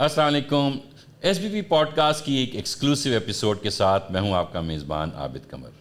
अस्सलाम वालेकुम। SBP podcast की एक एक्सक्लूसिव एपिसोड के साथ मैं हूं आपका मेज़बान आबिद कमर।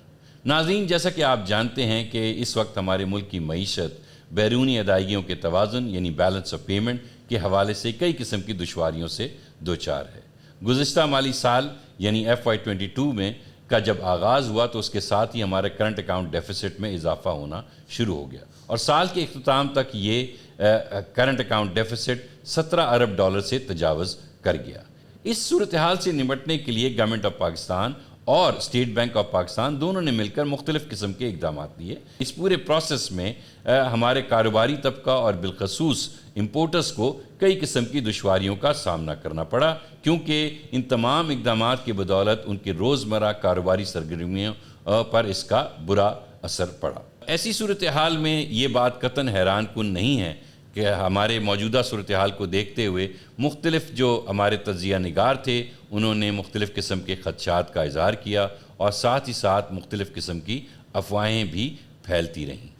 नाज़रीन, जैसा कि आप जानते हैं कि इस वक्त हमारे मुल्क की मईशत बैरूनी अदायगियों के तवाज़ुन यानी बैलेंस ऑफ पेमेंट के हवाले से कई किस्म की दुश्वारियों से दो चार है। गुज़िश्ता माली साल यानी FY22 में का जब आगाज़ हुआ तो उसके साथ ही हमारे करंट अकाउंट डेफिसिट में इजाफा होना शुरू हो गया और साल के इख्तिताम तक ये करंट अकाउंट डेफिसिट 17 अरब डॉलर से तजावज़ कर गया। इस सूरत हाल से निपटने के लिए गवर्नमेंट ऑफ पाकिस्तान और स्टेट बैंक ऑफ पाकिस्तान दोनों ने मिलकर मुख्तलिफ किस्म के इक़दाम लिए। इस पूरे प्रोसेस में हमारे कारोबारी तबका और बिलखसूस इम्पोर्टर्स को कई किस्म की दुश्वारियों का सामना करना पड़ा, क्योंकि इन तमाम इक़दाम की बदौलत उनके रोज़मर्रा कारोबारी सरगर्मियों पर इसका बुरा असर पड़ा। ऐसी सूरत हाल में ये बात कतन हैरान कुन नहीं है कि हमारे मौजूदा सूरत हाल को देखते हुए मुख्तलिफ जो हमारे तज्ज़िया निगार थे उन्होंने मुख्तलिफ़ किस्म के ख़दशात का इज़हार किया और साथ ही साथ मुख्तलिफ़ किस्म की अफवाहें भी फैलती रहीं।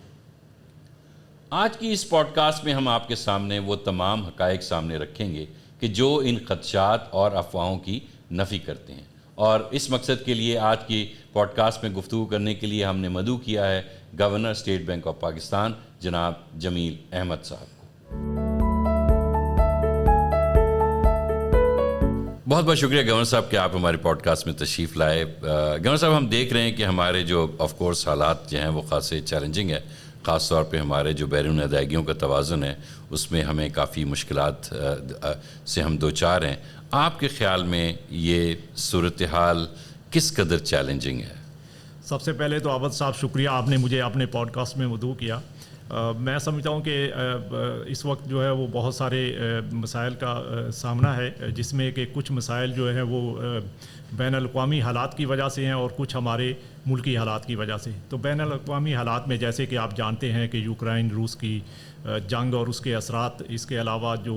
आज की इस पॉडकास्ट में हम आपके सामने वो तमाम हक़ाइक़ सामने रखेंगे कि जो इन ख़दशात और अफवाहों की नफ़ी करते हैं, और इस मकसद के लिए आज की पॉडकास्ट में गुफ्तगू करने के लिए हमने मदऊ किया है governor state bank of Pakistan जनाब जमील अहमद साहब को। बहुत बहुत शुक्रिया गवर्नर साहब कि आप हमारे पॉडकास्ट में तशरीफ़ लाए। गवर्नर साहब, हम देख रहे हैं कि हमारे जो ऑफ कोर्स हालात जो हैं वो ख़ासे चैलेंजिंग है, ख़ास तौर पे हमारे जो बैरून अदायगियों का तवाज़ुन है उसमें हमें काफ़ी मुश्किलात से हम दो चार हैं। आपके ख़्याल में ये सूरत हाल किस कदर चैलेंजिंग है? सबसे पहले तो आबिद साहब शुक्रिया, आपने मुझे अपने पॉडकास्ट में मदऊ किया। मैं समझता हूँ कि इस वक्त जो है वो बहुत सारे मसाइल का सामना है, जिसमें कि कुछ मसाइल जो हैं वो बैनुल-अक़वामी हालात की वजह से हैं और कुछ हमारे मुल्की हालात की वजह से। तो बैनुल-अक़वामी हालात में जैसे कि आप जानते हैं कि यूक्रेन रूस की जंग और उसके असरात, इसके अलावा जो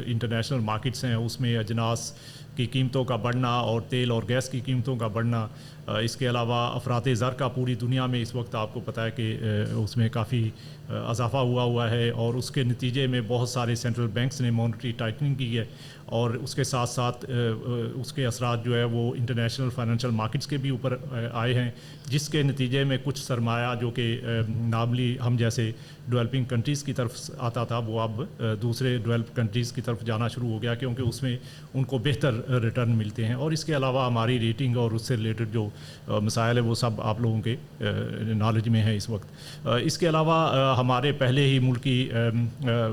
इंटरनेशनल मार्केट्स हैं उसमें अजनास की कीमतों का बढ़ना और तेल और गैस की कीमतों का बढ़ना, इसके अलावा अफरात ज़र का पूरी दुनिया में इस वक्त आपको पता है कि उसमें काफ़ी इजाफा हुआ है और उसके नतीजे में बहुत सारे सेंट्रल बैंक्स ने मॉनेटरी टाइटनिंग की है और उसके साथ साथ उसके असरात जो है वो इंटरनेशनल फाइनेंशियल मार्केट्स के भी ऊपर आए हैं, जिसके नतीजे में कुछ सरमाया जो कि नार्मली हम जैसे डेवलपिंग कंट्रीज़ की तरफ आता था वो अब दूसरे डेवलप कंट्रीज़ की तरफ जाना शुरू हो गया, क्योंकि उसमें उनको बेहतर रिटर्न मिलते हैं। और इसके अलावा हमारी रेटिंग और उससे रिलेटेड जो मसाइल है वो सब आप लोगों के नॉलेज में है इस वक्त। इसके अलावा हमारे पहले ही मुल्की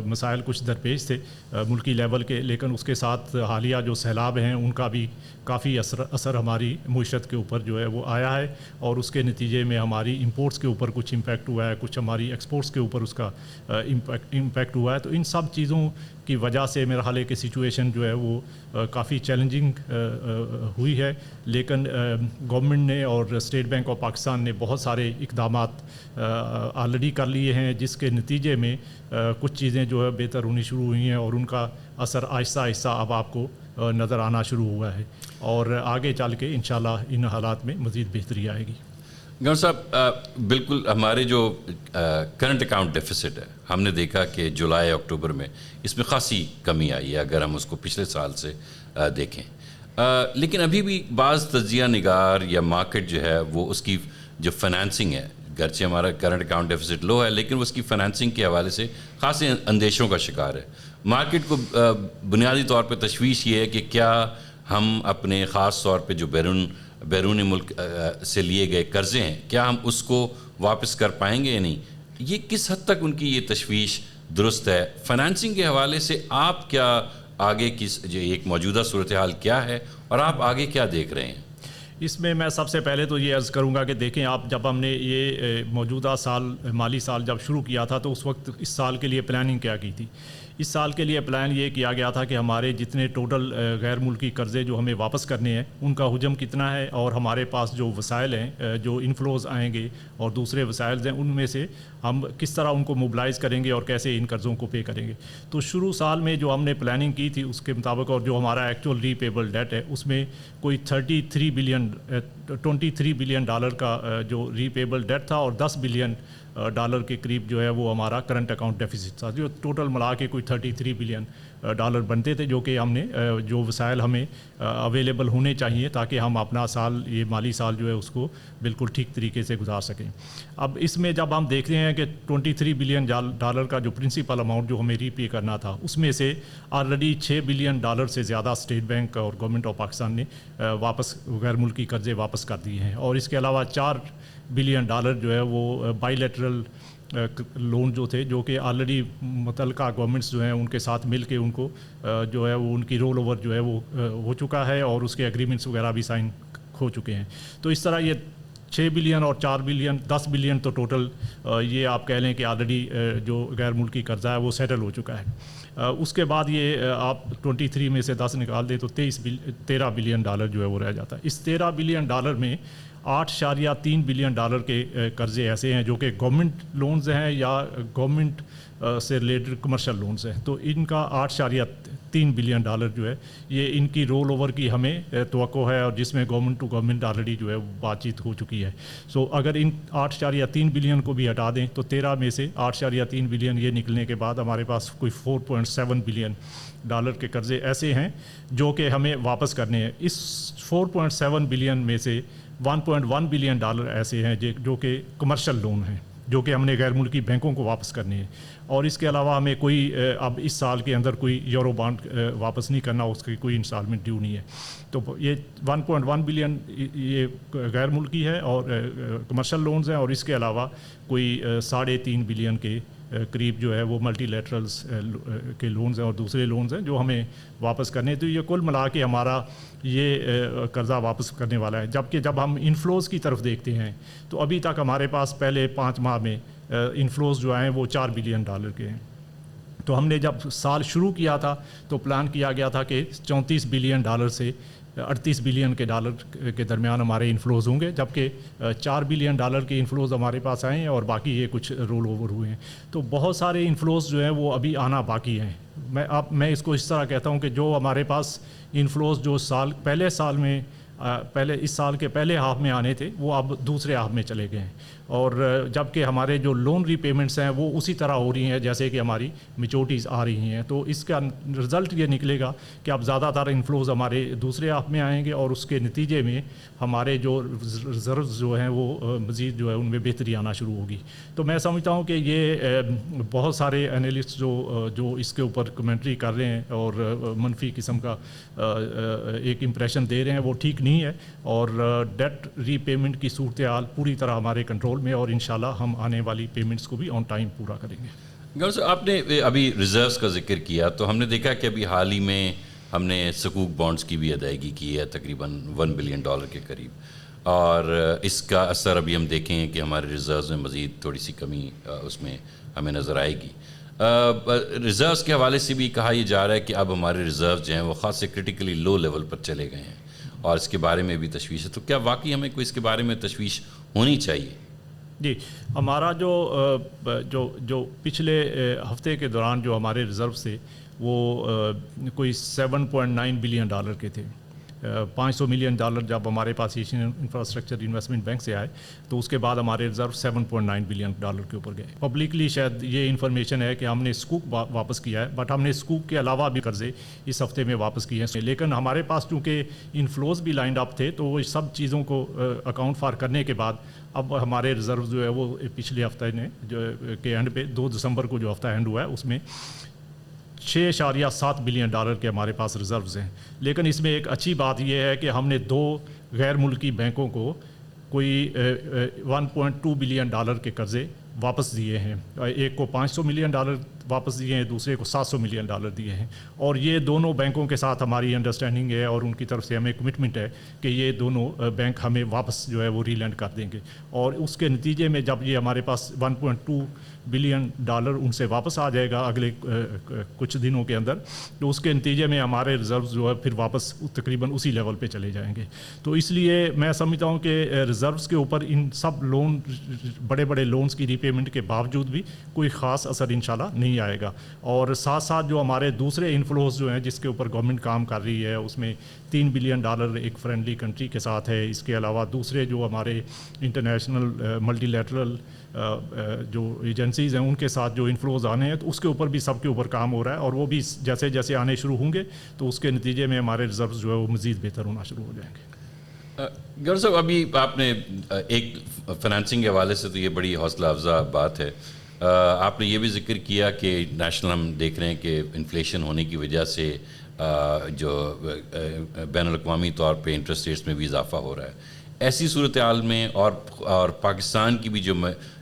मसाइल कुछ दरपेश थे मुल्की लेवल के, लेकिन उसके साथ हालिया जो सैलाब हैं उनका भी काफ़ी असर हमारी मुईशत के ऊपर जो है वो आया है और उसके नतीजे में हमारी इंपोर्ट्स के ऊपर कुछ इम्पैक्ट हुआ है, कुछ हमारी एक्सपोर्ट्स के ऊपर उसका इम्पैक्ट हुआ है। तो इन सब चीज़ों की वजह से मेरा हाल है कि सिचुएशन जो है वो काफ़ी चैलेंजिंग हुई है, लेकिन गवर्नमेंट ने और स्टेट बैंक ऑफ पाकिस्तान ने बहुत सारे इक़दाम ऑलरेडी कर लिए हैं, जिसके नतीजे में कुछ चीज़ें जो है बेहतर होनी शुरू हुई हैं और उनका असर आहिस्ता आहिस्ता अब आपको नज़र आना शुरू हुआ है और आगे चल के इंशाल्लाह इन हालात में मज़ीद बेहतरी आएगी। गवर्नर साहब, बिल्कुल हमारे जो करंट अकाउंट डेफिसिट है हमने देखा कि जुलाई अक्टूबर में इसमें ख़ासी कमी आई है अगर हम उसको पिछले साल से देखें, लेकिन अभी भी बाज़ तज्ज़िया निगार या मार्केट जो है वो उसकी जो फाइनेंसिंग है, गरचे हमारा करंट अकाउंट डेफिसिट लो है लेकिन उसकी फाइनेंसिंग के हवाले से ख़ासे अंदेशों का शिकार है। मार्केट को बुनियादी तौर पर तशवीश ये है कि क्या हम अपने ख़ास तौर पर जो बैरूनी मुल्क से लिए गए कर्ज़े हैं क्या हम उसको वापस कर पाएंगे या नहीं, ये किस हद तक उनकी ये तशवीश दुरुस्त है? फाइनेंसिंग के हवाले से आप क्या आगे की जो एक मौजूदा सूरत हाल क्या है और आप आगे क्या देख रहे हैं? इसमें मैं सबसे पहले तो ये अर्ज़ करूँगा कि देखें आप, जब हमने ये मौजूदा साल माली साल जब शुरू किया था तो उस वक्त इस साल के लिए प्लानिंग क्या की थी। इस साल के लिए प्लान ये किया गया था कि हमारे जितने टोटल गैर मुल्की कर्ज़े जो हमें वापस करने हैं उनका हुजम कितना है और हमारे पास जो वसाइल हैं जो इनफ्लोज़ आएंगे और दूसरे वसाइल हैं उनमें से हम किस तरह उनको मोबिलाइज़ करेंगे और कैसे इन कर्ज़ों को पे करेंगे। तो शुरू साल में जो हमने प्लानिंग की थी उसके मुताबिक और जो हमारा एक्चुअल रीपेबल डेट है उसमें कोई 23 बिलियन डॉलर का जो रीपेबल डेट था और 10 बिलियन डॉलर के करीब जो है वो हमारा करंट अकाउंट डेफिसिट था, जो टोटल मिला के कोई कुछ 33 बिलियन डॉलर बनते थे, जो कि हमने जो वसाइल हमें अवेलेबल होने चाहिए ताकि हम अपना साल, ये माली साल जो है उसको बिल्कुल ठीक तरीके से गुजार सकें। अब इसमें जब हम देखते हैं कि 23 बिलियन डॉलर का जो प्रिंसिपल अमाउंट जो हमें रीपे करना था, उसमें से ऑलरेडी 6 बिलियन डॉलर से ज़्यादा स्टेट बैंक और गवर्नमेंट ऑफ पाकिस्तान ने वापस गैर मुल्की कर्जे वापस कर दिए हैं। और इसके अलावा 4 बिलियन डॉलर जो है वो बाईलेटरल लोन जो थे, जो कि ऑलरेडी मुतल्लिका गवर्नमेंट्स जो हैं उनके साथ मिल के उनको जो है वो उनकी रोल ओवर जो है वो हो चुका है और उसके एग्रीमेंट्स वगैरह भी साइन हो चुके हैं। तो इस तरह ये 6 बिलियन और 4 बिलियन 10 बिलियन तो टोटल ये आप कह लें कि ऑलरेडी जो गैर मुल्की कर्जा है वो सेटल हो चुका है। उसके बाद ये आप 23 में से 10 निकाल दें तो 13 बिलियन डॉलर जो है वो रह जाता है। इस 13 बिलियन डॉलर में 8.3 बिलियन डॉलर के कर्जे ऐसे हैं जो कि गवर्नमेंट लोन्स हैं या गवर्नमेंट से रिलेटेड कमर्शियल लोन्स हैं। तो इनका 8.3 बिलियन डॉलर जो है ये इनकी रोल ओवर की हमें तवक्को है, और जिसमें गवर्नमेंट टू गवर्नमेंट ऑलरेडी जो है बातचीत हो चुकी है। सो अगर इन 8.3 बिलियन को भी हटा दें तो 13 में से 8.3 बिलियन ये निकलने के बाद हमारे पास कोई 4.7 बिलियन डॉलर के कर्जे ऐसे हैं जो कि हमें वापस करने हैं। इस 4.7 बिलियन में से 1.1 बिलियन डॉलर ऐसे हैं जो कि कमर्शियल लोन हैं, जो कि हमने गैर मुल्की बैंकों को वापस करने हैं। और इसके अलावा हमें कोई अब इस साल के अंदर कोई यूरो बॉन्ड वापस नहीं करना, उसकी कोई इंस्टॉलमेंट ड्यू नहीं है। तो ये 1.1 बिलियन ये गैर मुल्की है और कमर्शियल लोन्स हैं, और इसके अलावा कोई 3.5 बिलियन के करीब जो है वो मल्टीलेटरल्स के लोन्स हैं और दूसरे लोन्स हैं जो हमें वापस करने हैं। तो ये कुल मिला के हमारा ये कर्ज़ा वापस करने वाला है। जबकि जब हम इनफ्लोज़ की तरफ देखते हैं तो अभी तक हमारे पास पहले 5 माह में इनफ्लोज़ जो आए वो 4 बिलियन डॉलर के हैं। तो हमने जब साल शुरू किया था तो प्लान किया गया था कि 34 बिलियन डॉलर से 38 बिलियन के डॉलर के दरमियान हमारे इनफ्लोज़ होंगे, जबकि 4 बिलियन डॉलर के इनफ्लोज़ हमारे पास आए हैं और बाकी ये कुछ रोल ओवर हुए हैं। तो बहुत सारे इनफ्लोज़ जो हैं वो अभी आना बाकी हैं। मैं इसको इस तरह कहता हूँ कि जो हमारे पास इनफ्लोज़ जो पहले साल में इस साल के पहले हाफ में आने थे वो अब दूसरे हाफ में चले गए हैं, और जबकि हमारे जो लोन रीपेमेंट्स हैं वो उसी तरह हो रही हैं जैसे कि हमारी मैच्योरिटीज़ आ रही हैं। तो इसका रिज़ल्ट ये निकलेगा कि अब ज़्यादातर इनफ्लोज़ हमारे दूसरे हाफ में आएंगे और उसके नतीजे में हमारे जो रिज़र्व जो हैं वो मज़ीद जो है उनमें बेहतरी आना शुरू होगी। तो मैं समझता हूँ कि ये बहुत सारे एनालिस्ट जो इसके ऊपर कमेंट्री कर रहे हैं और मनफी किस्म का एक इम्प्रेशन दे रहे हैं वो ठीक नहीं है, और डेट रीपेमेंट की सूरत हाल पूरी तरह हमारे कंट्रोल में, और इंशाल्लाह हम आने वाली पेमेंट्स को भी ऑन टाइम पूरा करेंगे। गौर साहब, आपने अभी रिजर्व्स का जिक्र किया तो हमने देखा कि अभी हाल ही में हमने सकूक बॉन्ड्स की भी अदायगी की है तकरीबन 1 बिलियन डॉलर के करीब, और इसका असर अभी हम देखें कि हमारे रिजर्व्स में मज़ीद थोड़ी सी कमी उसमें हमें नज़र आएगी। रिजर्व्स के हवाले से भी कहा यह जा रहा है कि अब हमारे रिजर्व जो हैं वो ख़ास से क्रिटिकली लो लेवल पर चले गए हैं और इसके बारे में भी तशवीश है। तो क्या वाकई हमें कोई इसके बारे में तशवीश होनी चाहिए? जी, हमारा जो पिछले हफ्ते के दौरान जो हमारे रिज़र्व थे वो कोई 7.9 बिलियन डॉलर के थे। 500 मिलियन डॉलर जब हमारे पास एशियन इंफ्रास्ट्रक्चर इन्वेस्टमेंट बैंक से आए तो उसके बाद हमारे रिजर्व 7.9 बिलियन डॉलर के ऊपर गए। पब्लिकली शायद ये इन्फॉर्मेशन है कि हमने स्कूक वापस किया है, बट हमने स्कूक के अलावा भी कर्जे इस हफ्ते में वापस किए हैं। लेकिन हमारे पास चूँकि इनफ्लोज भी लाइंड अप थे तो वो सब चीज़ों को अकाउंट फॉर करने के बाद अब हमारे रिजर्व जो है वो पिछले हफ्ते ने जो के एंड पे 2 दिसंबर को जो हफ्ता एंड हुआ है उसमें 6.7 बिलियन डॉलर के हमारे पास रिजर्व्स हैं। लेकिन इसमें एक अच्छी बात यह है कि हमने 2 गैर मुल्की बैंकों को कोई 1.2 बिलियन डॉलर के कर्जे वापस दिए हैं। एक को 500 मिलियन डॉलर वापस दिए हैं, दूसरे को 700 मिलियन डॉलर दिए हैं, और ये दोनों बैंकों के साथ हमारी अंडरस्टैंडिंग है और उनकी तरफ से हमें कमिटमेंट है कि ये दोनों बैंक हमें वापस जो है वो रीलैंड कर देंगे। और उसके नतीजे में जब ये हमारे पास 1.2 बिलियन डॉलर उनसे वापस आ जाएगा अगले कुछ दिनों के अंदर, तो उसके नतीजे में हमारे रिज़र्व जो है फिर वापस तकरीबन उसी लेवल पे चले जाएंगे। तो इसलिए मैं समझता हूँ कि रिज़र्व्स के ऊपर इन सब लोन बड़े बड़े लोन्स की रीपेमेंट के बावजूद भी कोई ख़ास असर इंशाल्लाह नहीं आएगा। और साथ साथ जो हमारे दूसरे इन्फ्लोज जो हैं जिसके ऊपर गवर्नमेंट काम कर रही है, उसमें $3 बिलियन एक फ्रेंडली कंट्री के साथ है। इसके अलावा दूसरे जो हमारे इंटरनेशनल मल्टीलैटरल जो एजेंसीज़ हैं उनके साथ जो इन्फ्लोज आने हैं, तो उसके ऊपर भी सबके ऊपर काम हो रहा है, और वो भी जैसे जैसे आने शुरू होंगे तो उसके नतीजे में हमारे रिजर्व जो है वो मज़ीद बेहतर होना शुरू हो जाएंगे। गौर साहब, अभी आपने एक फाइनेंसिंग के हवाले से तो ये बड़ी हौसला अफजा बात है, आपने ये भी जिक्र किया कि नेशनल हम देख रहे हैं कि इन्फ्लेशन होने की वजह से जो बैनुल-अक़वामी तौर पे इंटरेस्ट रेट्स में भी इजाफा हो रहा है। ऐसी सूरत हाल में और पाकिस्तान की भी जो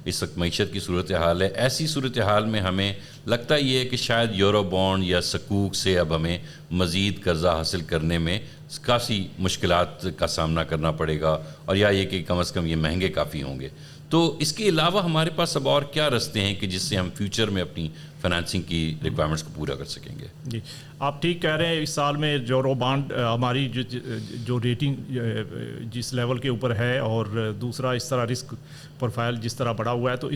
इस वक्त मईशत की सूरत हाल है, ऐसी सूरत हाल में हमें लगता ये है कि शायद यूरो बॉन्ड या सकूक से अब हमें मज़ीद कर्ज़ा हासिल करने में काफ़ी मुश्किलात का सामना करना पड़ेगा, और या ये कि कम से कम ये महंगे काफ़ी होंगे। तो इसके अलावा हमारे पास अब और क्या रास्ते हैं कि जिससे हम फ्यूचर में अपनी फाइनेंसिंग की रिक्वायरमेंट्स को पूरा कर सकेंगे? जी, आप ठीक कह रहे हैं। इस साल में यूरो बॉन्ड हमारी जो रेटिंग जिस लेवल के ऊपर है, और दूसरा इस तरह रिस्क प्रोफाइल जिस तरह बढ़ा हुआ है, तो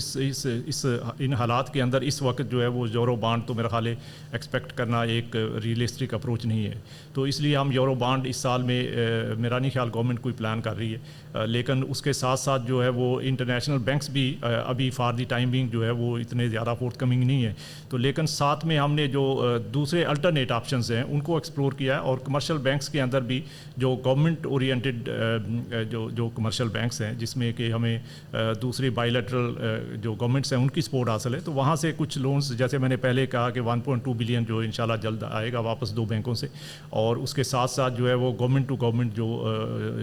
इन हालात के अंदर इस वक्त जो है वो यूरो बॉन्ड तो मेरा ख्याल है एक्सपेक्ट करना एक रियलिस्टिक अप्रोच नहीं है। तो इसलिए हम यूरो बॉन्ड इस साल में मेरा नहीं ख्याल गवर्नमेंट कोई प्लान कर रही है, लेकिन उसके साथ साथ जो है वो इंटरनेशनल बैंक्स भी अभी फॉर द टाइम बिंग जो है वो इतने ज़्यादा फोर्थ कमिंग नहीं है। तो लेकिन साथ में हमने जो दूसरे अल्टरनेट ऑप्शंस हैं उनको एक्सप्लोर किया है, और कमर्शियल बैंक्स के अंदर भी जो गवर्नमेंट ओरिएंटेड जो कमर्शियल बैंक्स हैं जिसमें कि हमें दूसरी बायलैटरल जो गवर्नमेंट्स हैं उनकी सपोर्ट हासिल है, तो वहाँ से कुछ लोन्स, जैसे मैंने पहले कहा कि 1.2 बिलियन जो इंशाल्लाह जल्द आएगा वापस 2 बैंकों से, और उसके साथ साथ जो है वो गवर्नमेंट टू गवर्नमेंट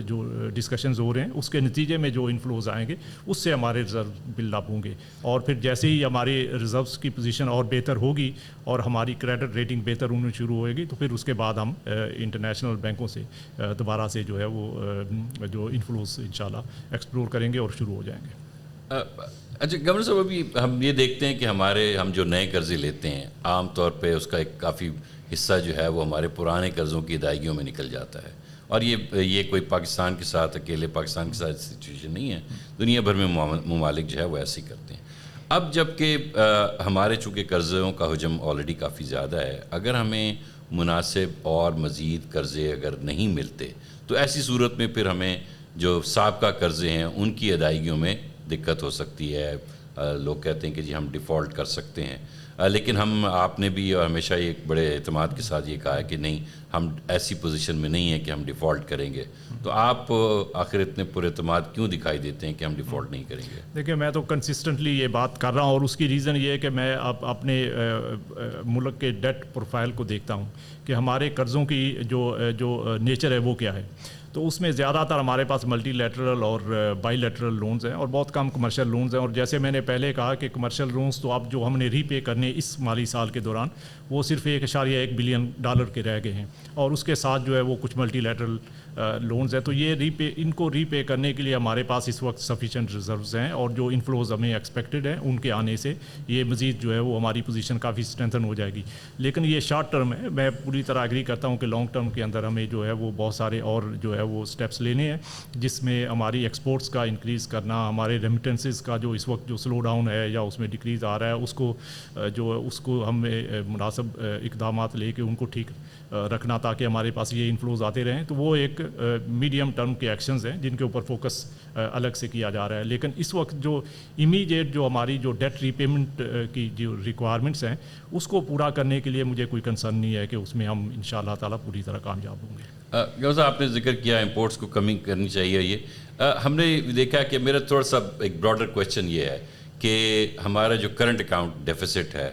जो डिस्कशंस हो रहे हैं उसके नतीजे में जो इन्फ्लोज आएंगे उससे हमारे रिजर्व बिल्डअप होंगे, और फिर जैसे ही हमारे रिजर्व्स की पोजीशन और बेहतर होगी और हमारी क्रेडिट रेटिंग बेहतर होनी शुरू होएगी, तो फिर उसके बाद हम इंटरनेशनल बैंकों से दोबारा से जो है वो जो इन्फ्लोज इंशाल्लाह एक्सप्लोर करेंगे और शुरू हो जाएंगे। अच्छा गवर्नर साहब, अभी हम ये देखते हैं कि हम जो नए कर्जे लेते हैं आम तौर पे उसका एक काफ़ी हिस्सा जो है वो हमारे पुराने कर्ज़ों की अदायगियों में निकल जाता है, और ये कोई पाकिस्तान के साथ अकेले पाकिस्तान के साथ सिचुएशन नहीं है, दुनिया भर में ममालिक जो है वो ऐसे ही करते हैं। अब जबकि हमारे चूँकि कर्ज़ों का हजम ऑलरेडी काफ़ी ज़्यादा है, अगर हमें मुनासिब और मज़ीद कर्ज़े अगर नहीं मिलते तो ऐसी सूरत में फिर हमें जो साबका कर्ज़े हैं उनकी अदायगियों में दिक्कत हो सकती है। लोग कहते हैं कि जी हम डिफ़ॉल्ट कर सकते हैं, लेकिन आपने भी हमेशा एक बड़े एतमाद के साथ ये कहा है कि नहीं, हम ऐसी पोजीशन में नहीं है कि हम डिफ़ॉल्ट करेंगे। तो आप आखिर इतने पुरएतमाद क्यों दिखाई देते हैं कि हम डिफ़ॉल्ट नहीं करेंगे? देखिए, मैं तो कंसिस्टेंटली ये बात कर रहा हूँ, और उसकी रीज़न ये है कि मैं अपने मुल्क के डेट प्रोफाइल को देखता हूँ कि हमारे कर्ज़ों की जो नेचर है वो क्या है। तो उसमें ज़्यादातर हमारे पास मल्टीलैटरल और बाईलैटरल लोन्स हैं और बहुत कम कमर्शियल लोन्स हैं। और जैसे मैंने पहले कहा कि कमर्शियल लोन्स तो अब जो हमने रीपे करने इस माली साल के दौरान वो सिर्फ $1.1 बिलियन के रह गए हैं, और उसके साथ जो है वो कुछ मल्टीलैटरल लोन्स हैं। तो ये इनको रीपे करने के लिए हमारे पास इस वक्त सफिशेंट रिजर्व्स हैं, और जो इन्फ्लोज हमें एक्सपेक्टेड हैं उनके आने से ये मज़ीद जो है वो हमारी पोजीशन काफ़ी स्ट्रेंथन हो जाएगी। लेकिन ये शॉर्ट टर्म है, मैं पूरी तरह एग्री करता हूँ कि लॉन्ग टर्म के अंदर हमें जो है वो बहुत सारे और जो है वो स्टेप्स लेने हैं, जिसमें हमारी एक्सपोर्ट्स का इंक्रीज़ करना, हमारे रेमिटेंसेस का जो इस वक्त जो स्लो डाउन है या उसमें डिक्रीज़ आ रहा है उसको हमें मुनासिब इक़दामात लेके उनको ठीक रखना, ताकि हमारे पास ये इन्फ्लोज आते रहें। तो वो एक मीडियम टर्म के एक्शंस हैं जिनके ऊपर फोकस अलग से किया जा रहा है। लेकिन इस वक्त जो इमीडिएट जो हमारी जो डेट रीपेमेंट की जो रिक्वायरमेंट्स हैं उसको पूरा करने के लिए मुझे कोई कंसर्न नहीं है कि उसमें हम इंशाअल्लाह ताला पूरी तरह कामयाब होंगे। गौर साहब, आपने जिक्र किया इंपोर्ट्स को कमी करनी चाहिए। ये हमने देखा कि मेरा थोड़ा सा एक ब्रॉडर क्वेश्चन ये है कि हमारा जो करंट अकाउंट डेफिसिट है,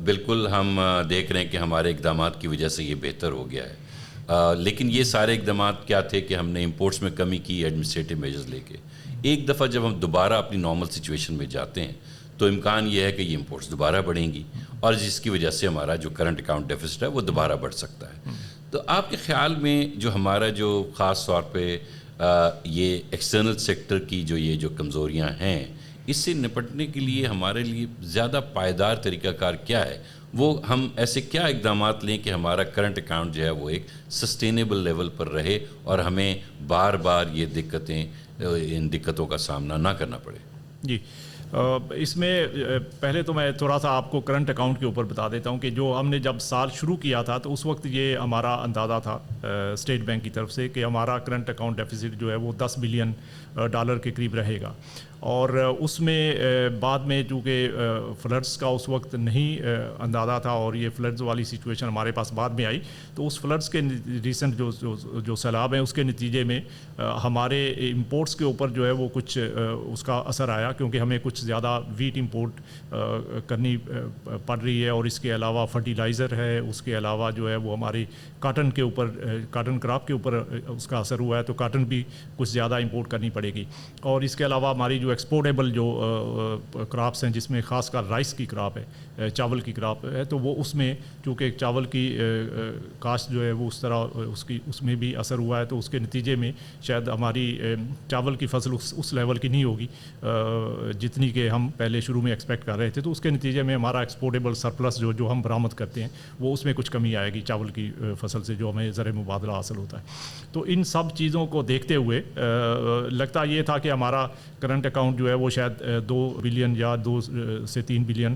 बिल्कुल हम देख रहे हैं कि हमारे इक़दामात की वजह से ये बेहतर हो गया है, लेकिन ये सारे इक़दामात क्या थे कि हमने इंपोर्ट्स में कमी की एडमिनिस्ट्रेटिव मेजर्स लेके। एक दफ़ा जब हम दोबारा अपनी नॉर्मल सिचुएशन में जाते हैं तो इम्कान ये है कि ये इंपोर्ट्स दोबारा बढ़ेंगी, और जिसकी वजह से हमारा जो करंट अकाउंट डेफिसिट है वो दोबारा बढ़ सकता है। तो आपके ख़्याल में जो हमारा जो ख़ास तौर पे ये एक्सटर्नल सेक्टर की जो कमज़ोरियाँ हैं, इससे निपटने के लिए हमारे लिए ज़्यादा पायदार तरीक़ाकार क्या है? वो हम ऐसे क्या इक़दामात लें कि हमारा करंट अकाउंट जो है वो एक सस्टेनेबल लेवल पर रहे और हमें बार बार ये इन दिक्कतों का सामना ना करना पड़े? जी, اس میں پہلے تو میں تھوڑا سا آپ کو کرنٹ اکاؤنٹ کے اوپر بتا دیتا ہوں کہ جو ہم نے جب سال شروع کیا تھا تو اس وقت یہ ہمارا اندازہ تھا اسٹیٹ بینک کی طرف سے کہ ہمارا کرنٹ اکاؤنٹ ڈیفیسٹ جو ہے وہ $10 بلین کے قریب رہے گا. اور اس میں بعد میں چونکہ فلڈس کا اس وقت نہیں اندازہ تھا اور یہ فلڈز والی سچویشن ہمارے پاس بعد میں آئی, تو اس فلڈس کے ریسنٹ جو سیلاب ہیں اس کے نتیجے میں ہمارے امپورٹس کے اوپر جو ہے وہ کچھ اس کا اثر آیا, کیونکہ ہمیں کچھ زیادہ ویٹ امپورٹ کرنی پڑ رہی ہے, اور اس کے علاوہ فرٹیلائزر ہے, اس کے علاوہ جو ہے وہ ہماری کاٹن کے اوپر, کاٹن کراپ کے اوپر اس کا اثر ہوا ہے, تو کاٹن بھی کچھ زیادہ امپورٹ کرنی پڑے گی. اور اس کے علاوہ ہماری جو ایکسپورٹیبل جو کراپس ہیں جس میں خاص کر رائس کی کراپ ہے, چاول کی کراپ ہے, تو وہ اس میں چونکہ چاول کی کاشت جو ہے وہ اس طرح اس میں بھی اثر ہوا ہے, تو اس کے نتیجے میں شاید ہماری چاول کی فصل اس لیول کی نہیں ہوگی جتنی کہ ہم پہلے شروع میں ایکسپیکٹ کر رہے تھے. تو اس کے نتیجے میں ہمارا ایکسپورٹیبل سرپلس جو ہم برآمد کرتے ہیں وہ اس میں کچھ کمی آئے گی چاول کی فصل سے جو ہمیں زر مبادلہ حاصل ہوتا ہے. تو ان سب چیزوں کو دیکھتے ہوئے لگتا یہ تھا کہ ہمارا کرنٹ اکاؤنٹ جو ہے وہ شاید $2 بلین یا $2 سے $3 بلین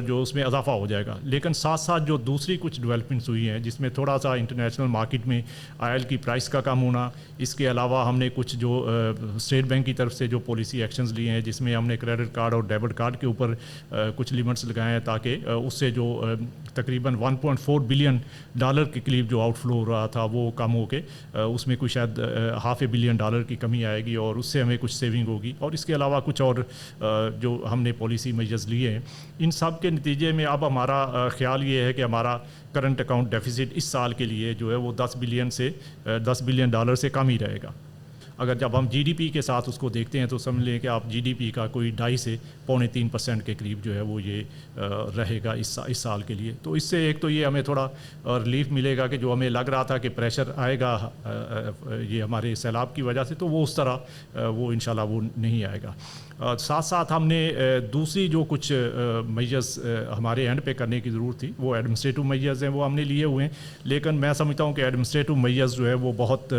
جو اس میں اضافہ ہو جائے گا. لیکن ساتھ ساتھ جو دوسری کچھ ڈیولپمنٹس ہوئی ہیں جس میں تھوڑا سا انٹرنیشنل مارکیٹ میں آئل کی پرائس کا کم ہونا, اس کے علاوہ ہم نے کچھ جو اسٹیٹ بینک کی طرف سے جو پالیسی ایکشنز لیے ہیں جس میں ہم نے کریڈٹ کارڈ اور ڈیبٹ کارڈ کے اوپر کچھ لیمٹس لگائے ہیں تاکہ اس سے جو تقریباً $1.4 بلین کے قریب جو آؤٹ فلو ہو رہا تھا وہ کم ہو کے اس میں کوئی شاید $500 ملین کی کمی آئے گی اور اس سے ہمیں کچھ سیونگ ہوگی. اور اس کے علاوہ کچھ اور جو ہم نے پالیسی میجرز لیے ہیں, ان سب کے نتیجے میں اب ہمارا خیال یہ ہے کہ ہمارا کرنٹ اکاؤنٹ ڈیفیسٹ اس سال کے لیے جو ہے وہ $10 بلین سے کم ہی رہے گا. اگر جب ہم جی ڈی پی کے ساتھ اس کو دیکھتے ہیں تو سمجھ لیں کہ آپ جی ڈی پی کا کوئی 2.5 سے 3.25% کے قریب جو ہے وہ یہ رہے گا اس سال کے لیے. تو اس سے ایک تو یہ ہمیں تھوڑا ریلیف ملے گا کہ جو ہمیں لگ رہا تھا کہ پریشر آئے گا یہ ہمارے سیلاب کی وجہ سے, تو وہ اس طرح وہ انشاءاللہ وہ نہیں آئے گا. ساتھ ساتھ ہم نے دوسری جو کچھ میجرز ہمارے اینڈ پہ کرنے کی ضرورت تھی وہ ایڈمنسٹریٹو میجرز ہیں, وہ ہم نے لیے ہوئے ہیں. لیکن میں سمجھتا ہوں کہ ایڈمنسٹریٹو میجرز جو ہے وہ بہت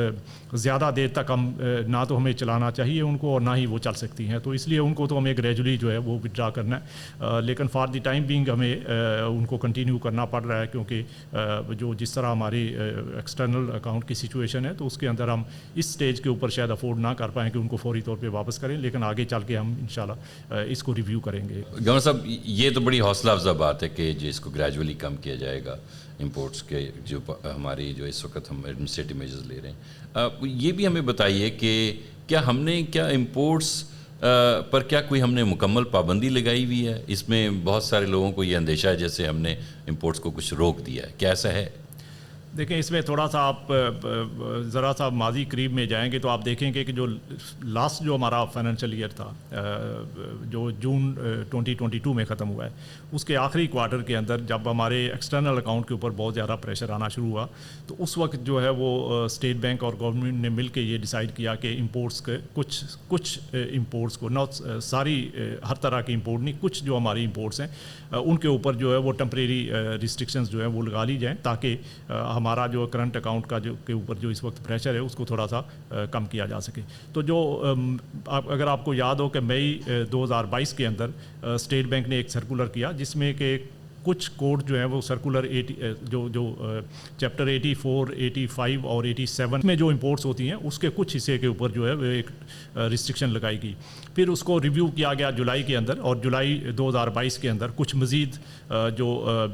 زیادہ دیر تک ہم نہ تو ہمیں چلانا چاہیے ان کو اور نہ ہی وہ چل سکتی ہیں, تو اس لیے ان کو تو ہمیں گریجولی جو ہے وہ وڈرا کرنا ہے. لیکن فار دی ٹائم بینگ ہمیں ان کو کنٹینیو کرنا پڑ رہا ہے, کیونکہ جو جس طرح ہماری ایکسٹرنل اکاؤنٹ کی سچویشن ہے تو اس کے اندر ہم اس سٹیج کے اوپر شاید افورڈ نہ کر پائیں کہ ان کو فوری طور پہ واپس کریں, لیکن آگے چل کے ہم انشاءاللہ اس کو ریویو کریں گے. گورنر صاحب, یہ تو بڑی حوصلہ افزا بات ہے کہ جس کو گریجولی کم کیا جائے گا امپورٹس کے جو ہماری جو اس وقت ہم ایڈمنسٹریٹو میجرز لے رہے ہیں. یہ بھی ہمیں بتائیے کہ کیا ہم نے امپورٹس پر کیا کوئی ہم نے مکمل پابندی لگائی ہوئی ہے؟ اس میں بہت سارے لوگوں کو یہ اندیشہ ہے جیسے ہم نے امپورٹس کو کچھ روک دیا ہے, کیا ایسا ہے؟ دیکھیں اس میں تھوڑا سا آپ ذرا سا ماضی قریب میں جائیں گے تو آپ دیکھیں گے کہ جو لاسٹ جو ہمارا فائنینشیل ایئر تھا جو جون 2022 میں ختم ہوا ہے, اس کے آخری کوارٹر کے اندر جب ہمارے ایکسٹرنل اکاؤنٹ کے اوپر بہت زیادہ پریشر آنا شروع ہوا تو اس وقت جو ہے وہ اسٹیٹ بینک اور گورنمنٹ نے مل کے یہ ڈیسائیڈ کیا کہ امپورٹس کے کچھ امپورٹس کو, نہ ساری ہر طرح کی امپورٹ نہیں, کچھ جو ہماری امپورٹس ہیں ان کے اوپر جو ہے وہ ٹمپریری ریسٹرکشنز جو ہیں وہ لگا لی جائیں تاکہ ہمارا جو کرنٹ اکاؤنٹ کا جو کے اوپر جو اس وقت پریشر ہے اس کو تھوڑا سا کم کیا جا سکے. تو جو اگر آپ کو یاد ہو کہ مئی 2022 کے اندر اسٹیٹ بینک نے ایک سرکولر کیا جس میں کہ کچھ کوڈ جو ہیں وہ سرکولر جو چیپٹر 84, 85 اور 87 میں جو امپورٹس ہوتی ہیں اس کے کچھ حصے کے اوپر جو ہے وہ ایک ریسٹرکشن لگائی گئی. پھر اس کو ریویو کیا گیا جولائی کے اندر, اور جولائی 2022 کے اندر کچھ مزید جو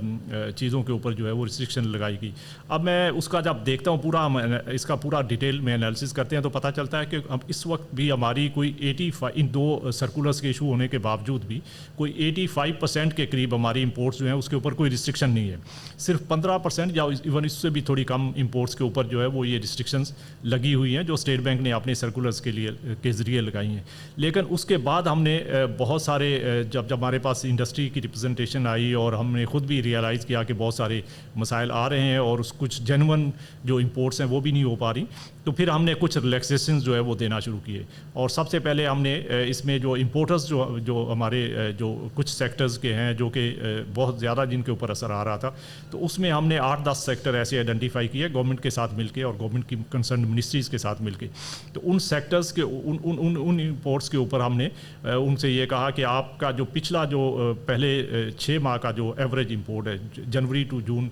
چیزوں کے اوپر جو ہے وہ ریسٹرکشن لگائی گئی. اب میں اس کا جب دیکھتا ہوں پورا اس کا پورا ڈیٹیل میں انالیسس کرتے ہیں تو پتہ چلتا ہے کہ اب اس وقت بھی ہماری کوئی 85 ان دو سرکولرس کے ایشو ہونے کے باوجود بھی کوئی 85% کے قریب ہماری امپورٹس جو ہیں اس کے اوپر کوئی ریسٹرکشن نہیں ہے. صرف 15% یا ایون اس سے بھی تھوڑی کم امپورٹس کے اوپر جو ہے وہ یہ ریسٹرکشنز لگی ہوئی ہیں جو اسٹیٹ بینک نے اپنے سرکولرس کے ذریعے لگائی ہیں. لیکن اس کے بعد ہم نے بہت سارے جب ہمارے پاس انڈسٹری کی ریپرزنٹیشن آئی اور ہم نے خود بھی ریئلائز کیا کہ بہت سارے مسائل آ رہے ہیں اور کچھ جینون جو امپورٹس ہیں وہ بھی نہیں ہو پا رہی, تو پھر ہم نے کچھ ریلیکسیشنز جو ہے وہ دینا شروع کیے. اور سب سے پہلے ہم نے اس میں جو امپورٹرز جو ہمارے جو کچھ سیکٹرز کے ہیں جو کہ بہت ज़्यादा जिनके ऊपर असर आ रहा था, तो उसमें हमने 8-10 सेक्टर ऐसे आइडेंटिफाई किए गवर्नमेंट के साथ मिलके और गवर्नमेंट की कंसर्न मिनिस्ट्रीज़ के साथ मिलके। तो उन सेक्टर्स के उन इंपोर्ट्स के ऊपर हमने उनसे ये कहा कि आपका जो पिछला जो पहले 6 माह का जो एवरेज इंपोर्ट है जनवरी टू जून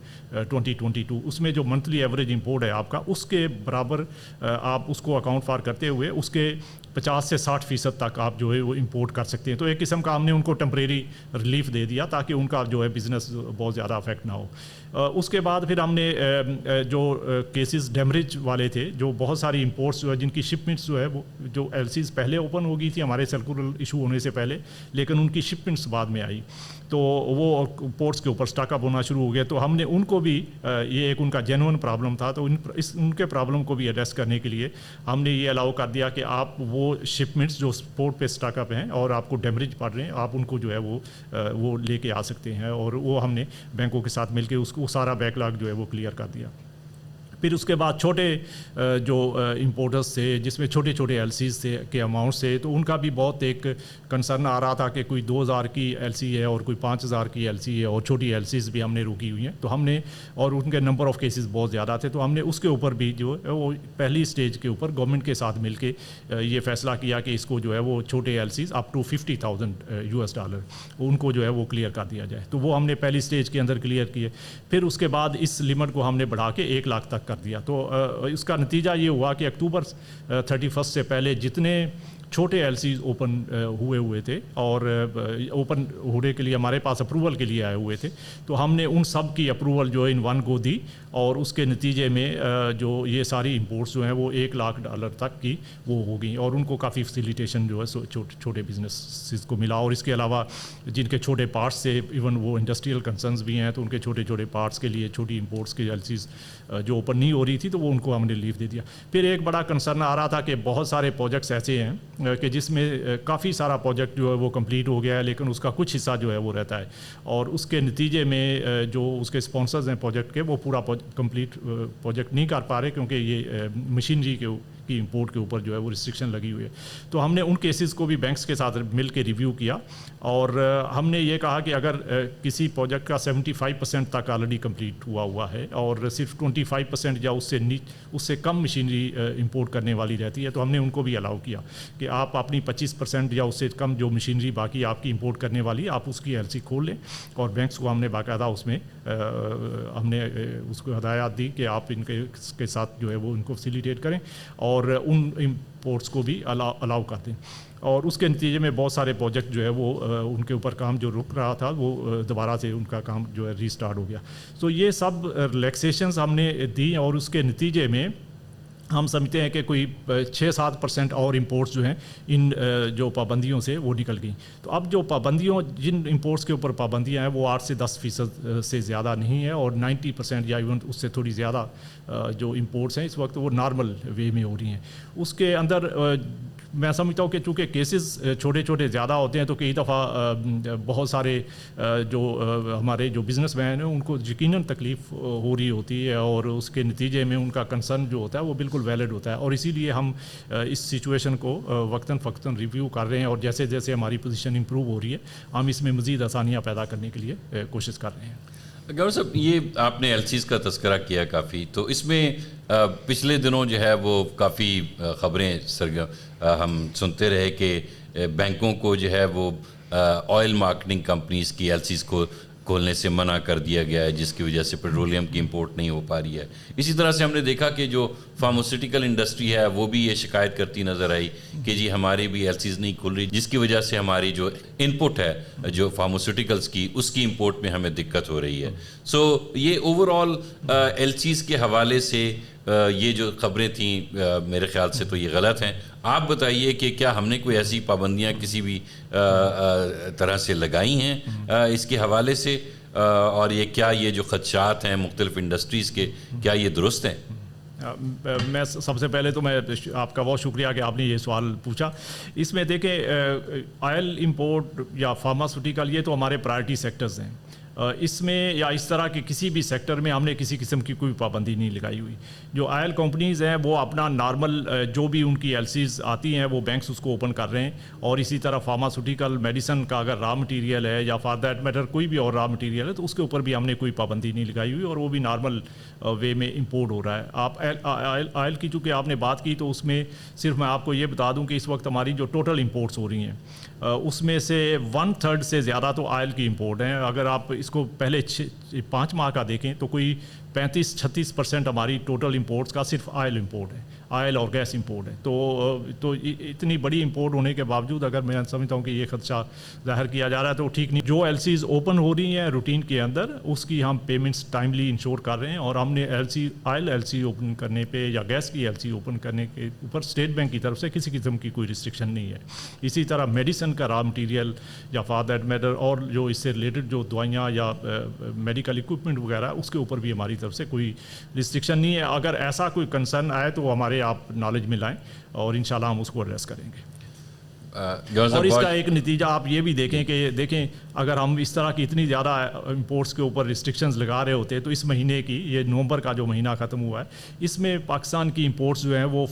2022, उसमें जो मंथली एवरेज इंपोर्ट है आपका, उसके बराबर आप उसको अकाउंट फॉर करते हुए उसके 50 से 60% तक आप जो है वो इंपोर्ट कर सकते हैं। तो एक किस्म का हमने उनको टेम्परेरी रिलीफ दे दिया ताकि उनका जो है बिज़नेस बहुत ज़्यादा अफेक्ट ना हो। उसके बाद फिर हमने जो केसेस डैमरेज वाले थे, जो बहुत सारी इंपोर्ट्स जो है जिनकी शिपमेंट्स जो है वो जो एलसीज पहले ओपन हो गई थी हमारे सर्कुलर इशू होने से पहले, लेकिन उनकी शिपमेंट्स बाद में आई, तो वो पोर्ट्स के ऊपर स्टॉक अप होना शुरू हो गया। तो हमने उनको भी ये एक उनका जेन्युइन प्रॉब्लम था, तो उनके प्रॉब्लम को भी एड्रेस करने के लिए हमने ये अलाउ कर दिया कि आप वो शिपमेंट्स जो पोर्ट पे स्टॉक अप हैं और आपको डैमेज पड़ रहे हैं, आप उनको जो है वो लेके आ सकते हैं। और वो हमने बैंकों के साथ मिलके उसको सारा बैकलॉग जो है वो क्लियर कर दिया। फिर उसके बाद छोटे जो इंपोर्टर्स थे जिसमें छोटे छोटे एलसीज थे के अमाउंट से, तो उनका भी बहुत एक कंसर्न आ रहा था कि कोई 2000 की एलसी है और कोई 5000 की एलसी है और छोटी एलसीज भी हमने रोकी हुई हैं। तो हमने, और उनके नंबर ऑफ़ केसेस बहुत ज़्यादा थे, तो हमने उसके ऊपर भी जो है वो पहली स्टेज के ऊपर गवर्नमेंट के साथ मिलके ये फैसला किया कि इसको जो है वो छोटे एलसीज अप टू $50,000 उनको जो है वो क्लियर कर दिया जाए। तो वो हमने पहली स्टेज के अंदर क्लियर किए। फिर उसके बाद इस लिमिट को हमने बढ़ा के 1 लाख तक कर दिया। तो इसका नतीजा ये हुआ कि अक्टूबर 31 से पहले जितने छोटे एलसीज ओपन हुए थे और ओपन होने के लिए हमारे पास अप्रूवल के लिए आए हुए थे, तो हमने उन सब की अप्रूवल जो है इन वन को दी, और उसके नतीजे में जो ये सारी इंपोर्ट्स जो हैं वो $1 लाख तक की वो हो गई, और उनको काफ़ी फैसिलिटेशन जो है छोटे बिजनेस को मिला। और इसके अलावा जिनके छोटे पार्ट्स से, इवन वो इंडस्ट्रियल कंसर्न्स भी हैं, तो उनके छोटे छोटे पार्ट्स के लिए छोटी इंपोर्ट्स की एलसीज जो ओपन नहीं हो रही थी, तो वो उनको हमने रिलीफ दे दिया। फिर एक बड़ा कंसर्न आ रहा था कि बहुत सारे प्रोजेक्ट्स ऐसे हैं कि जिसमें काफ़ी सारा प्रोजेक्ट जो है वो कंप्लीट हो गया है, लेकिन उसका कुछ हिस्सा जो है वो रहता है, और उसके नतीजे में जो उसके स्पॉन्सर्स हैं प्रोजेक्ट के, वो पूरा कंप्लीट प्रोजेक्ट नहीं कर पा रहे क्योंकि ये मशीनरी की इंपोर्ट के ऊपर जो है वो रिस्ट्रिक्शन लगी हुई है। तो हमने उन केसेस को भी बैंक्स के साथ मिल के रिव्यू किया, और हमने ये कहा कि अगर किसी प्रोजेक्ट का 75% तक ऑलरेडी कंप्लीट हुआ है और सिर्फ 25% या उससे कम मशीनरी इंपोर्ट करने वाली रहती है, तो हमने उनको भी अलाउ किया कि आप अपनी 25% या उससे कम जो मशीनरी बाकी आपकी इंपोर्ट करने वाली, आप उसकी एलसी खोल लें। और बैंक्स को हमने बाकायदा उसमें हमने उसको हदायत दी कि आप इनके साथ जो है वो उनको फैसिलिटेट करें और उन इंपोर्ट्स को भी अलाउ कर दें। और उसके नतीजे में बहुत सारे प्रोजेक्ट जो है वो उनके ऊपर काम जो रुक रहा था वो दोबारा से उनका काम जो है रीस्टार्ट हो गया। तो ये सब रिलैक्सेशंस हमने दी, और उसके नतीजे में हम समझते हैं कि कोई 6-7% और इंपोर्ट्स जो हैं इन जो पाबंदियों से वो निकल गई। तो अब जो पाबंदियों, जिन इंपोर्ट्स के ऊपर पाबंदियां हैं वो 8 से 10% से ज़्यादा नहीं है, और 90% या इवन उससे थोड़ी ज़्यादा जो इंपोर्ट्स हैं इस वक्त वो नॉर्मल वे में हो रही हैं। उसके अंदर मैं समझता हूँ कि चूँकि केसेस छोटे छोटे ज़्यादा होते हैं, तो कई दफ़ा बहुत सारे जो हमारे जो बिजनेसमैन हैं उनको यकीनन तकलीफ़ हो रही होती है, और उसके नतीजे में उनका कंसर्न जो होता है वो बिल्कुल वैलिड होता है। और इसीलिए हम इस सिचुएशन को वक्तन फ़क्तन रिव्यू कर रहे हैं, और जैसे जैसे हमारी पोजीशन इंप्रूव हो रही है हम इसमें मज़ीद आसानियाँ पैदा करने के लिए कोशिश कर रहे हैं। गौरव साहब, ये आपने एलसीज़ का तस्करा किया काफ़ी, तो इसमें पिछले दिनों जो है वो काफ़ी ख़बरें हम सुनते रहे कि बैंकों को जो है वो ऑयल मार्केटिंग कंपनीज़ की एलसीज़ को खोलने से मना कर दिया गया है, जिसकी वजह से पेट्रोलियम की इंपोर्ट नहीं हो पा रही है। इसी तरह से हमने देखा कि जो फार्मास्यूटिकल इंडस्ट्री है वो भी ये शिकायत करती नज़र आई कि जी हमारी भी एलसीज़ नहीं खुल रही, जिसकी वजह से हमारी जो इनपुट है जो फार्मास्यूटिकल्स की, उसकी इंपोर्ट में हमें दिक्कत हो रही है। सो ये ओवरऑल एलसीज़ के हवाले से ये जो खबरें थी मेरे ख्याल से तो ये गलत हैं। आप बताइए कि क्या हमने कोई ऐसी पाबंदियां किसी भी तरह से लगाई हैं इसके हवाले से, और ये जो खदशात हैं मुख्तलिफ इंडस्ट्रीज़ के, क्या ये दुरुस्त हैं? मैं सबसे पहले तो मैं आपका बहुत शुक्रिया कि आपने ये सवाल पूछा। इसमें देखें, ऑयल इंपोर्ट या फार्मास्यूटिकल ये तो हमारे प्रायोरिटी सेक्टर्स हैं। اس میں یا اس طرح کے کسی بھی سیکٹر میں ہم نے کسی قسم کی کوئی پابندی نہیں لگائی ہوئی. جو آئل کمپنیز ہیں وہ اپنا نارمل جو بھی ان کی ایل سیز آتی ہیں وہ بینکس اس کو اوپن کر رہے ہیں, اور اسی طرح فارماسوٹیکل میڈیسن کا اگر را مٹیریل ہے یا فار دیٹ میٹر کوئی بھی اور را مٹیریل ہے تو اس کے اوپر بھی ہم نے کوئی پابندی نہیں لگائی ہوئی, اور وہ بھی نارمل وے میں امپورٹ ہو رہا ہے. آپ آئل کی چونکہ آپ نے بات کی تو اس میں صرف میں آپ کو یہ بتا دوں کہ اس وقت ہماری جو ٹوٹل امپورٹس ہو رہی ہیں اس میں سے 1/3 سے زیادہ تو آئل کی امپورٹ ہیں. اگر آپ اس کو پہلے 5 ماہ کا دیکھیں تو کوئی 35-36% ہماری ٹوٹل امپورٹس کا صرف آئل امپورٹ ہے, آئل اور گیس امپورٹ ہے. تو اتنی بڑی امپورٹ ہونے کے باوجود اگر میں سمجھتا ہوں کہ یہ خدشہ ظاہر کیا جا رہا ہے تو ٹھیک نہیں. جو ایل سیز اوپن ہو رہی ہیں روٹین کے اندر اس کی ہم پیمنٹس ٹائملی انشور کر رہے ہیں, اور ہم نے آئل ایل سی اوپن کرنے پہ یا گیس کی ایل سی اوپن کرنے کے اوپر اسٹیٹ بینک کی طرف سے کسی قسم کی کوئی ریسٹرکشن نہیں ہے. اسی طرح میڈیسن کا را مٹیریل یا فار دیٹ میٹر اور جو اس سے ریلیٹڈ جو دوائیاں یا میڈیکل اکوپمنٹ وغیرہ اس کے اوپر بھی ہماری طرف سے کوئی ریسٹرکشن نہیں ہے. اگر ایسا کوئی کنسرن آئے تو ہمارے آپ نالج میں لائیں اور انشاءاللہ ہم اس کو ایڈریس کریں گے. اور اس کا ایک نتیجہ آپ یہ بھی دیکھیں کہ دیکھیں اگر ہم اس طرح کی اتنی زیادہ امپورٹس کے اوپر ریسٹرکشنز لگا رہے ہوتے تو اس مہینے کی یہ نومبر کا جو مہینہ ختم ہوا ہے اس میں پاکستان کی امپورٹس جو ہیں وہ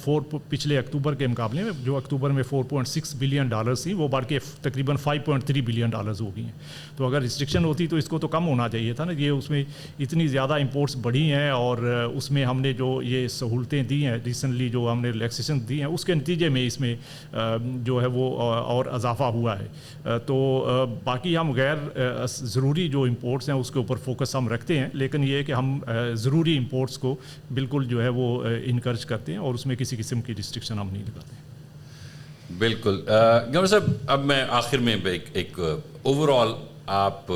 پچھلے اکتوبر کے مقابلے میں جو اکتوبر میں $4.6 بلین تھیں وہ بڑھ کے تقریباً $5.3 بلین ہو گئی ہیں. تو اگر ریسٹرکشن ہوتی تو اس کو تو کم ہونا چاہیے تھا نا. یہ اس میں اتنی زیادہ امپورٹس بڑھی ہیں اور اس میں ہم نے جو یہ سہولتیں دی ہیں ریسنٹلی جو ہم نے ریلیکسیشن دی ہیں اس کے نتیجے میں اس میں جو ہے وہ اور اضافہ ہوا ہے. تو باقی ہم غیر ضروری جو امپورٹس ہیں اس کے اوپر فوکس ہم رکھتے ہیں, لیکن یہ ہے کہ ہم ضروری امپورٹس کو بالکل جو ہے وہ انکریج کرتے ہیں اور اس میں کسی قسم کی ریسٹرکشن ہم نہیں لگاتے. بالکل. گورنر صاحب اب میں آخر میں ایک اوور آل آپ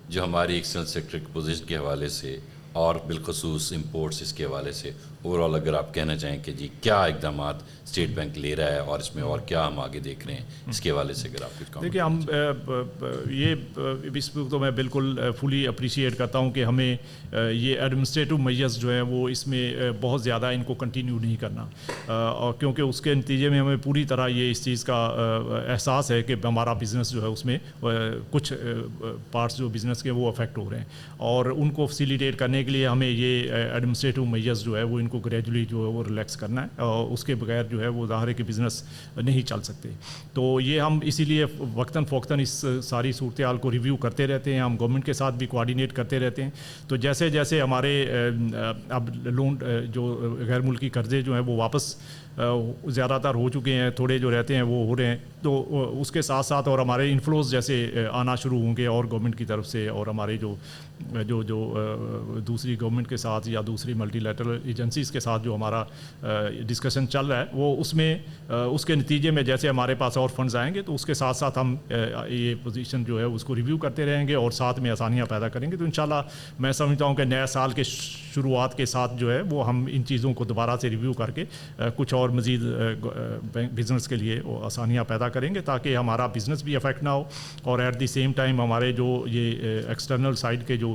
جو ہماری ایکسٹرنل سیکٹر کی پوزیشن کے حوالے سے اور بالخصوص امپورٹس اس کے حوالے سے اوور آل اگر آپ کہنا چاہیں کہ جی کیا اقدامات اسٹیٹ بینک لے رہا ہے اور اس میں اور کیا ہم آگے دیکھ رہے ہیں اس کے حوالے سے اگر آپ کچھ کہوں. دیکھیے ہم یہ اس پہ تو میں بالکل فلی اپریشیٹ کرتا ہوں کہ ہمیں یہ ایڈمنسٹریٹو میجرز جو ہیں وہ اس میں بہت زیادہ ان کو کنٹینیو نہیں کرنا, اور کیونکہ اس کے نتیجے میں ہمیں پوری طرح یہ اس چیز کا احساس ہے کہ ہمارا بزنس جو ہے اس میں کچھ پارٹس جو بزنس کے وہ افیکٹ ہو رہے ہیں, اور ان کو فیسیلیٹیٹ کرنے کے لیے ہمیں یہ ایڈمنسٹریٹو میجرز جو ہے وہ ان کو گریجولی جو ہے وہ ریلیکس کرنا ہے, اور اس کے بغیر جو ہے وہ ظاہر ہے کہ بزنس نہیں چل سکتے. تو یہ ہم اسی لیے وقتاً فوقتاً اس ساری صورتحال کو ریویو کرتے رہتے ہیں, ہم گورنمنٹ کے ساتھ بھی کوآرڈینیٹ کرتے رہتے ہیں. تو جیسے جیسے ہمارے اب لون جو غیر ملکی قرضے جو ہیں وہ واپس زیادہ تر ہو چکے ہیں, تھوڑے جو رہتے ہیں وہ ہو رہے ہیں, تو اس کے ساتھ ساتھ اور ہمارے انفلوز جیسے آنا شروع ہوں گے اور گورنمنٹ کی طرف سے اور ہمارے جو دوسری گورنمنٹ کے ساتھ یا دوسری ملٹی لیٹرل ایجنسیز کے ساتھ جو ہمارا ڈسکشن چل رہا ہے وہ اس میں اس کے نتیجے میں جیسے ہمارے پاس اور فنڈز آئیں گے تو اس کے ساتھ ساتھ ہم یہ پوزیشن جو ہے اس کو ریویو کرتے رہیں گے اور ساتھ میں آسانیاں پیدا کریں گے. تو انشاءاللہ میں سمجھتا ہوں کہ نئے سال کے شروعات کے ساتھ جو ہے وہ ہم ان چیزوں کو دوبارہ سے ریویو کر کے کچھ اور مزید بزنس کے لیے آسانیاں پیدا کریں گے تاکہ ہمارا بزنس بھی افیکٹ نہ ہو, اور ایٹ دی سیم ٹائم ہمارے جو یہ ایکسٹرنل سائڈ کے جو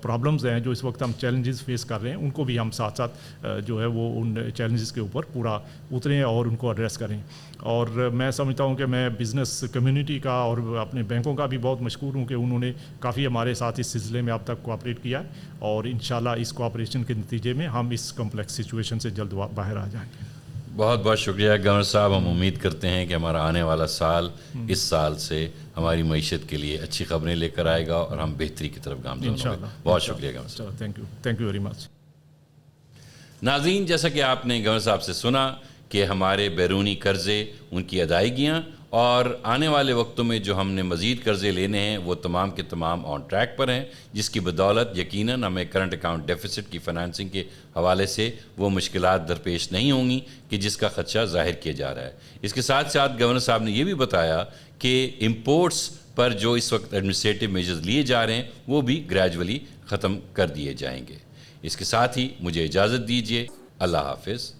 پرابلمز ہیں جو اس وقت ہم چیلنجز فیس کر رہے ہیں ان کو بھی ہم ساتھ ساتھ جو ہے وہ ان چیلنجز کے اوپر پورا اتریں اور ان کو ایڈریس کریں. اور میں سمجھتا ہوں کہ میں بزنس کمیونٹی کا اور اپنے بینکوں کا بھی بہت مشکور ہوں کہ انہوں نے کافی ہمارے ساتھ اس سلسلے میں اب تک کوآپریٹ کیا ہے, اور انشاءاللہ اس کوآپریشن کے نتیجے میں ہم اس کمپلیکس سچویشن سے جلد باہر آ جائیں گے. بہت بہت شکریہ گورنر صاحب. ہم امید کرتے ہیں کہ ہمارا آنے والا سال اس سال سے ہماری معیشت کے لیے اچھی خبریں لے کر آئے گا اور ہم بہتری کی طرف گامزن ہوں گے. بہت شکریہ گورنر صاحب. Thank you very much. ناظرین, جیسا کہ آپ نے گورنر صاحب سے سنا کہ ہمارے بیرونی قرضے ان کی ادائیگیاں اور آنے والے وقتوں میں جو ہم نے مزید قرضے لینے ہیں وہ تمام کے تمام آن ٹریک پر ہیں, جس کی بدولت یقیناً ہمیں کرنٹ اکاؤنٹ ڈیفیسٹ کی فنانسنگ کے حوالے سے وہ مشکلات درپیش نہیں ہوں گی کہ جس کا خدشہ ظاہر کیا جا رہا ہے. اس کے ساتھ ساتھ گورنر صاحب نے یہ بھی بتایا کہ امپورٹس پر جو اس وقت ایڈمنسٹریٹو میجرز لیے جا رہے ہیں وہ بھی گریجولی ختم کر دیے جائیں گے. اس کے ساتھ ہی مجھے اجازت دیجیے. اللہ حافظ.